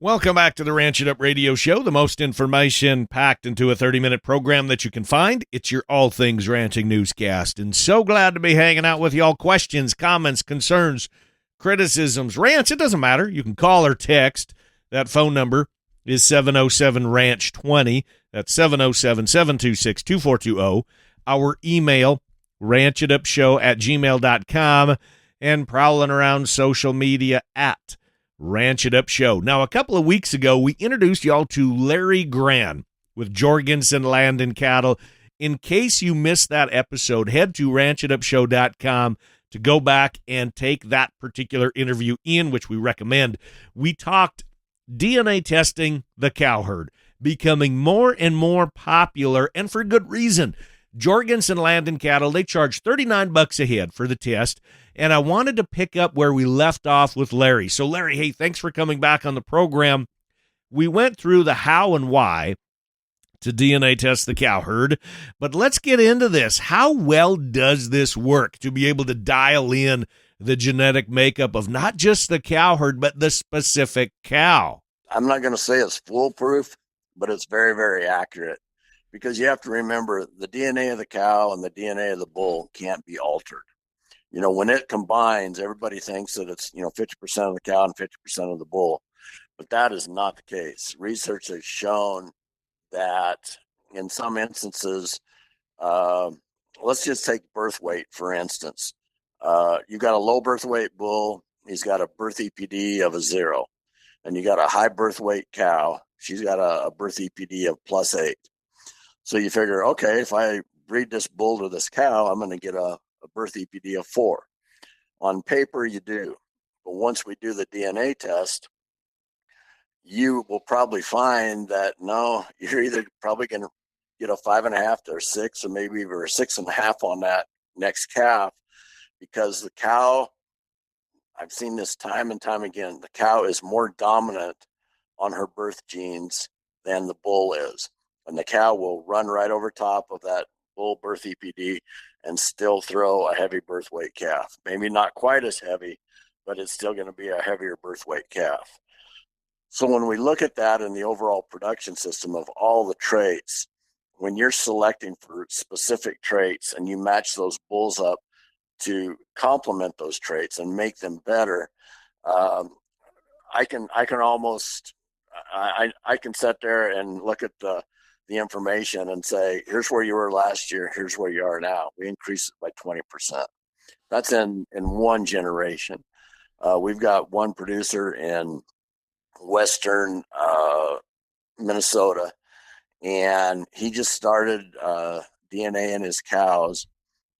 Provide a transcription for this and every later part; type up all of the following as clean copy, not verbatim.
Welcome back to the Ranch It Up Radio Show, the most information packed into a 30-minute program that you can find. It's your all things ranching newscast, and so glad to be hanging out with y'all. Questions, comments, concerns, criticisms, rants, it doesn't matter. You can call or text. That phone number is 707-RANCH-20. That's 707-726-2420. Our email, ranchitupshow@gmail.com, and prowling around social media at Ranch It Up Show. Now, a couple of weeks ago, we introduced y'all to Larry Gran with Jorgensen Land Cattle. In case you missed that episode, head to ranchitupshow.com to go back and take that particular interview in, which we recommend. We talked DNA testing the cowherd, becoming more and more popular, and for good reason. Jorgensen Land Cattle, they charge $39 a head for the test, and I wanted to pick up where we left off with Larry. So, Larry, hey, thanks for coming back on the program. We went through the how and why to DNA test the cowherd, but let's get into this. How well does this work to be able to dial in the genetic makeup of not just the cowherd, but the specific cow? I'm not going to say it's foolproof, but it's very, very accurate. Because you have to remember the DNA of the cow and the DNA of the bull can't be altered. You know, when it combines, everybody thinks that it's, 50% of the cow and 50% of the bull. But that is not the case. Research has shown that in some instances, let's just take birth weight, for instance. You got a low birth weight bull. He's got a birth EPD of a 0. And you got a high birth weight cow. She's got a birth EPD of +8. So you figure, okay, if I breed this bull to this cow, I'm going to get a birth EPD of 4. On paper, you do. But once we do the DNA test, you will probably find that, no, you're either probably going to get a 5.5 to a 6, or maybe even a 6.5 on that next calf, because the cow, I've seen this time and time again, the cow is more dominant on her birth genes than the bull is. And the cow will run right over top of that bull birth EPD and still throw a heavy birth weight calf. Maybe not quite as heavy, but it's still going to be a heavier birth weight calf. So when we look at that in the overall production system of all the traits, when you're selecting for specific traits and you match those bulls up to complement those traits and make them better, I can sit there and look at the information and say, here's where you were last year, here's where you are now. We increased it by 20%. That's in one generation. We've got one producer in western Minnesota, and he just started DNA in his cows,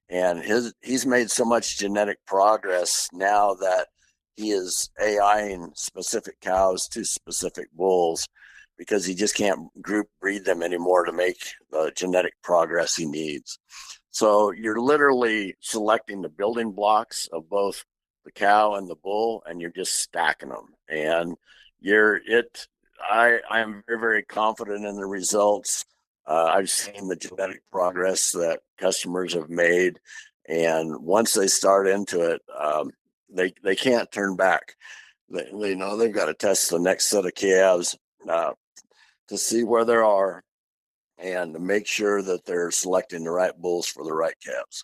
and he's made so much genetic progress now that he is AIing specific cows to specific bulls, because he just can't group breed them anymore to make the genetic progress he needs. So you're literally selecting the building blocks of both the cow and the bull, and you're just stacking them. And I am very, very confident in the results. I've seen the genetic progress that customers have made, and once they start into it, they can't turn back. They know they've got to test the next set of calves to see where they are and to make sure that they're selecting the right bulls for the right calves.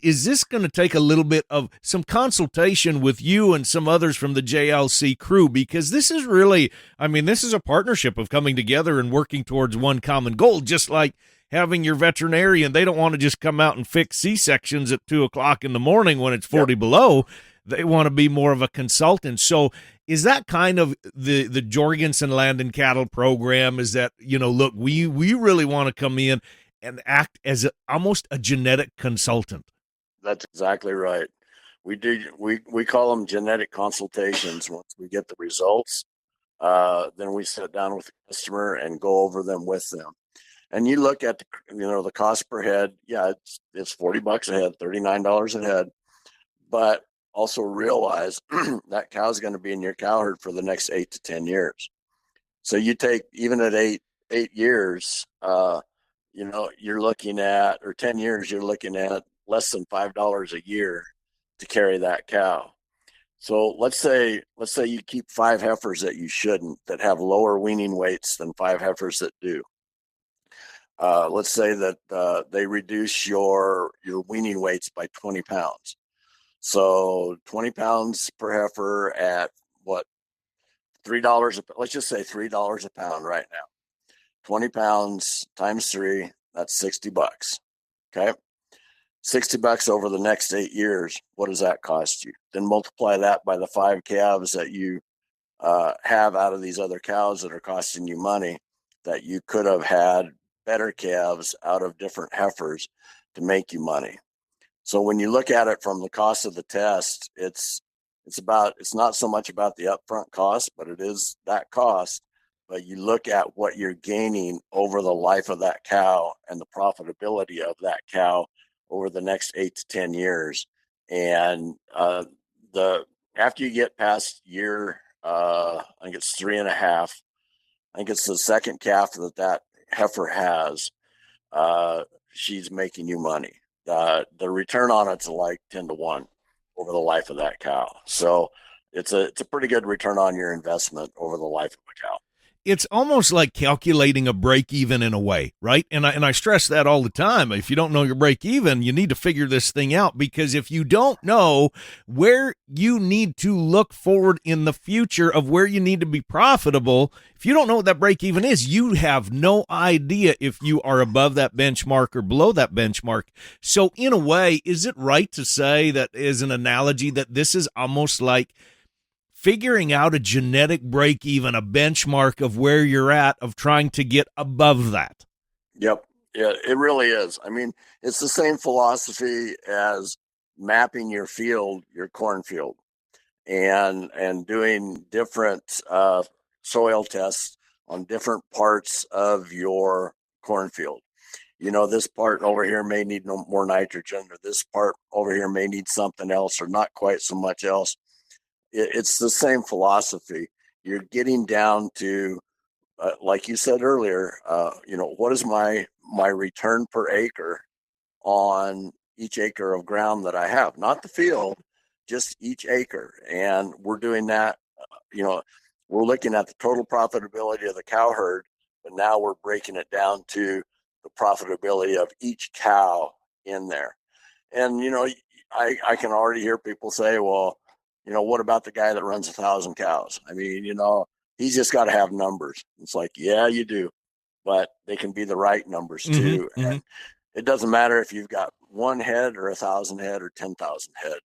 Is this going to take a little bit of some consultation with you and some others from the JLC crew? Because this is really, this is a partnership of coming together and working towards one common goal, just like having your veterinarian. They don't want to just come out and fix C-sections at 2:00 in the morning when it's 40 below. They want to be more of a consultant. So is that kind of the Jorgensen Land Cattle program? Is that, look, we really want to come in and act as almost a genetic consultant? That's exactly right. We call them genetic consultations. Once we get the results, then we sit down with the customer and go over them with them. And you look at the cost per head. Yeah, it's $40 a head, $39 a head, but also realize that cow's going to be in your cow herd for the next 8 to 10 years. So you take, even at eight years, you're looking at, or 10 years, you're looking at less than $5 a year to carry that cow. So let's say you keep 5 heifers that you shouldn't, that have lower weaning weights than 5 heifers that do. Let's say that they reduce your weaning weights by 20 pounds. So 20 pounds per heifer at what, $3? Let's just say $3 a pound right now. 20 pounds times 3, that's $60. Okay. $60 over the next 8 years. What does that cost you? Then multiply that by the 5 calves that you have out of these other cows that are costing you money, that you could have had better calves out of different heifers to make you money. So when you look at it from the cost of the test, it's not so much about the upfront cost, but it is that cost. But you look at what you're gaining over the life of that cow and the profitability of that cow over the next 8 to 10 years. And after you get past year, I think it's 3.5. I think it's the second calf that heifer has. She's making you money. The return on it's like 10 to 1 over the life of that cow. So it's a pretty good return on your investment over the life of a cow. It's almost like calculating a break even in a way, right? And I stress that all the time. If you don't know your break even, you need to figure this thing out, because if you don't know where you need to look forward in the future of where you need to be profitable, if you don't know what that break even is, you have no idea if you are above that benchmark or below that benchmark. So in a way, is it right to say, that is an analogy, that this is almost like figuring out a genetic break even, a benchmark of where you're at, of trying to get above that? Yep. Yeah, it really is. I mean, it's the same philosophy as mapping your field, your cornfield, and doing different soil tests on different parts of your cornfield. This part over here may need more nitrogen, or this part over here may need something else, or not quite so much else. It's the same philosophy. You're getting down to, like you said earlier, what is my return per acre on each acre of ground that I have? Not the field, just each acre. And we're doing that. We're looking at the total profitability of the cow herd, but now we're breaking it down to the profitability of each cow in there. And I can already hear people say, well, what about the guy that runs 1,000 cows? I mean, he's just got to have numbers. It's like, yeah, you do, but they can be the right numbers too. Mm-hmm. And it doesn't matter if you've got 1 head or 1,000 head or 10,000 head.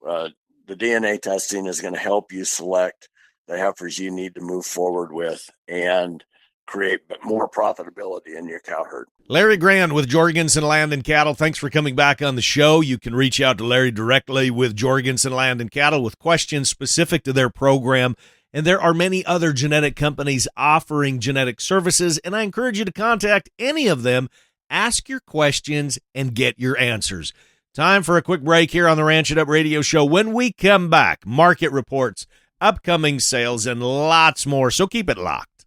The DNA testing is going to help you select the heifers you need to move forward with and create more profitability in your cow herd. Larry Gran with Jorgensen Land Cattle, thanks for coming back on the show. You can reach out to Larry directly with Jorgensen Land Cattle with questions specific to their program. And there are many other genetic companies offering genetic services, and I encourage you to contact any of them, ask your questions, and get your answers. Time for a quick break here on the Ranch It Up radio show. When we come back, market reports, upcoming sales, and lots more, so keep it locked.